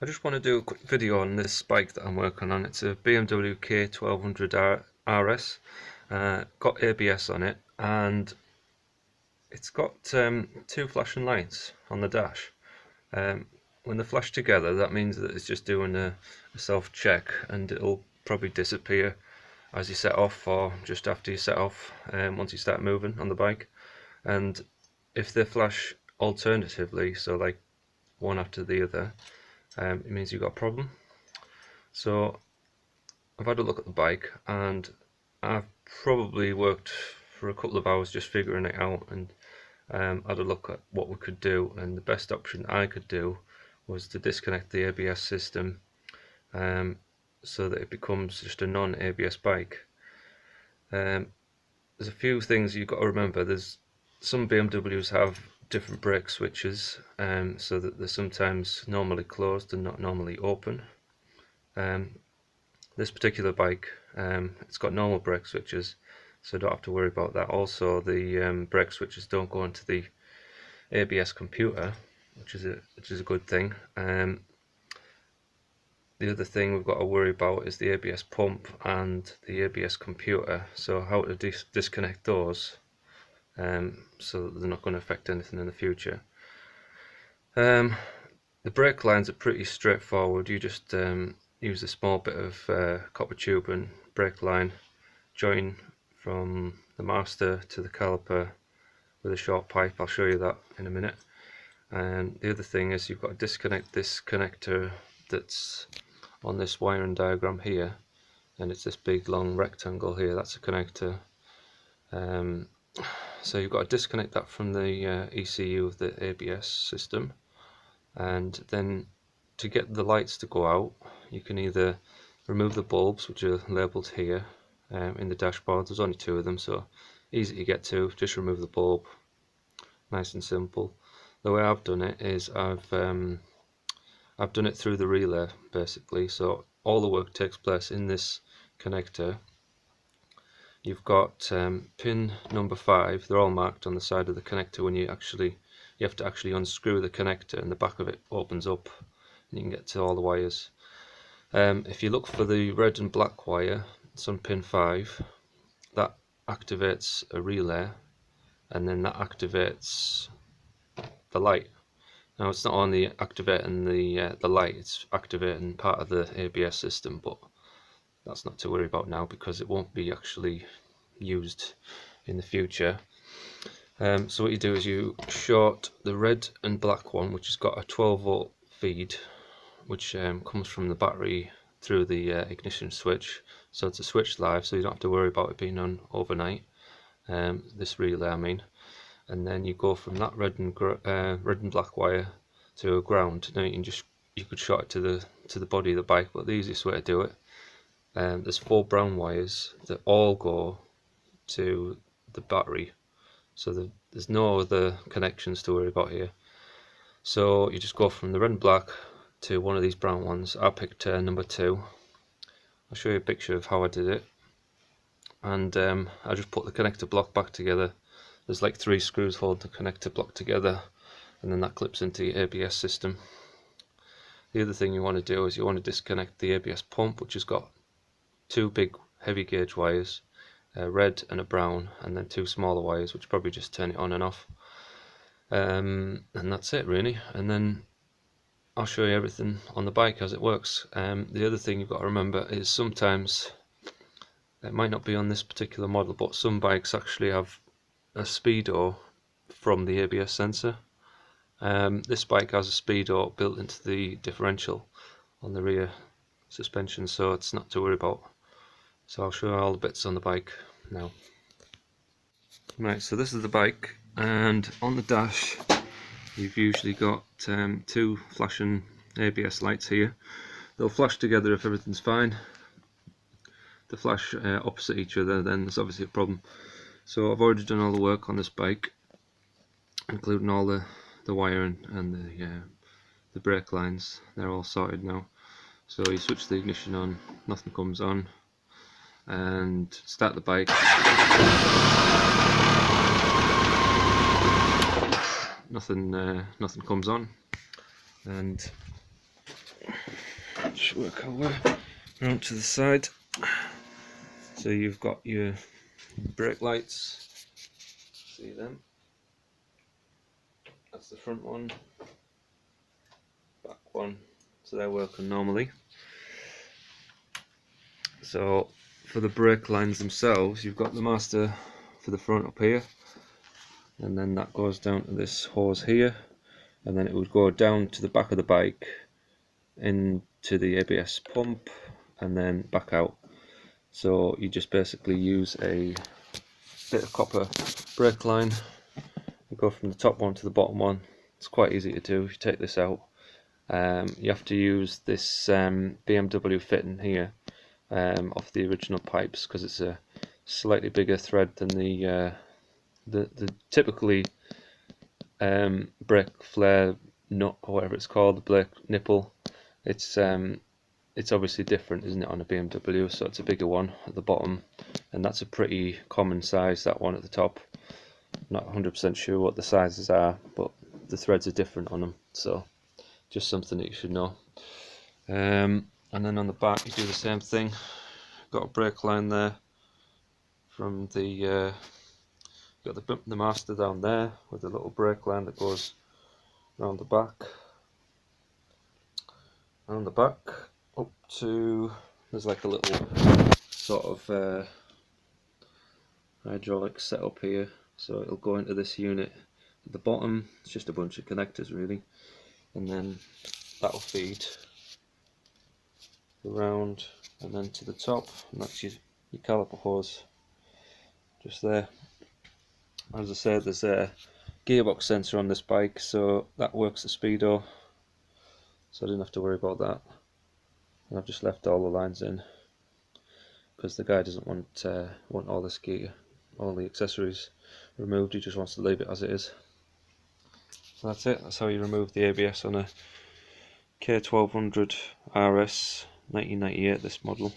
I just want to do a quick video on this bike that I'm working on. It's a BMW K1200RS. Got ABS on it, and it's got two flashing lights on the dash. When they flash together, that means that it's just doing a self-check, and it'll probably disappear as you set off or just after you set off, once you start moving on the bike. And if they flash alternatively, so like one after the other, it means you've got a problem. So I've had a look at the bike, and I've probably worked for a couple of hours just figuring it out, and had a look at what we could do, and the best option I could do was to disconnect the ABS system, so that it becomes just a non-ABS bike. There's a few things you've got to remember. There's some BMWs have different brake switches, so that they're sometimes normally closed and not normally open. This particular bike, it's got normal brake switches, so don't have to worry about that. Also, the brake switches don't go into the ABS computer, which is a good thing. The other thing we've got to worry about is the ABS pump and the ABS computer, so how to disconnect those, so that they're not going to affect anything in the future. The brake lines are pretty straightforward. You just use a small bit of copper tube and brake line, join from the master to the caliper with a short pipe. I'll show you that in a minute. And the other thing is you've got to disconnect this connector that's on this wiring diagram here, and it's this big long rectangle here. That's a connector. So you've got to disconnect that from the ECU of the ABS system, and then to get the lights to go out, you can either remove the bulbs, which are labelled here in the dashboard. There's only two of them, so easy to get to. Just remove the bulb, nice and simple. The way I've done it is I've done it through the relay, basically. So all the work takes place in this connector. You've got pin number 5. They're all marked on the side of the connector. When you have to actually unscrew the connector, and the back of it opens up, and you can get to all the wires. If you look for the red and black wire, it's on pin 5. That activates a relay, and then that activates the light. Now it's not only activating the light, it's activating part of the ABS system, but that's not to worry about now because it won't be actually used in the future. So what you do is you short the red and black one, which has got a 12-volt feed, which comes from the battery through the ignition switch. So it's a switch live, so you don't have to worry about it being on overnight, this relay I mean. And then you go from that red and black wire to a ground. Now you could short it to the body of the bike, but the easiest way to do it, there's 4 brown wires that all go to the battery, so there's no other connections to worry about here. So you just go from the red and black to one of these brown ones. I picked number 2. I'll show you a picture of how I did it, and I just put the connector block back together. There's like 3 screws holding the connector block together, and then that clips into the ABS system. The other thing you want to do is you want to disconnect the ABS pump, which has got 2 big heavy gauge wires, a red and a brown, and then 2 smaller wires which probably just turn it on and off. And that's it really, and then I'll show you everything on the bike as it works. The other thing you've got to remember is sometimes, it might not be on this particular model, but some bikes actually have a speedo from the ABS sensor. This bike has a speedo built into the differential on the rear suspension, so it's not to worry about. So I'll show you all the bits on the bike now. Right, so this is the bike, and on the dash you've usually got 2 flashing ABS lights here. They'll flash together if everything's fine. They flash opposite each other, then there's obviously a problem. So I've already done all the work on this bike, including all the wiring and the brake lines. They're all sorted now. So you switch the ignition on, nothing comes on, and start the bike. Nothing comes on, and just work our way around to the side. So you've got your brake lights, see them? That's the front one, back one, so they're working normally. So for the brake lines themselves, you've got the master for the front up here, and then that goes down to this hose here, and then it would go down to the back of the bike into the ABS pump and then back out. So you just basically use a bit of copper brake line, you go from the top one to the bottom one. It's quite easy to do. If you take this out, you have to use this BMW fitting here off the original pipes, because it's a slightly bigger thread than the typically brake flare nut, or whatever it's called, the brake nipple. It's obviously different, isn't it, on a BMW? So it's a bigger one at the bottom, and that's a pretty common size, that one at the top. Not 100% sure what the sizes are, but the threads are different on them, so just something that you should know. And then on the back you do the same thing. Got a brake line there from the got the master down there with a little brake line that goes around the back, and on the back up to, there's like a little sort of hydraulic setup here, so it'll go into this unit at the bottom. It's just a bunch of connectors really, and then that'll feed around and then to the top, and that's your caliper hose just there. As I said, there's a gearbox sensor on this bike, so that works the speedo, so I didn't have to worry about that. And I've just left all the lines in because the guy doesn't want all this gear, all the accessories removed. He just wants to leave it as it is. So that's it. That's how you remove the ABS on a K1200RS 1998, this model.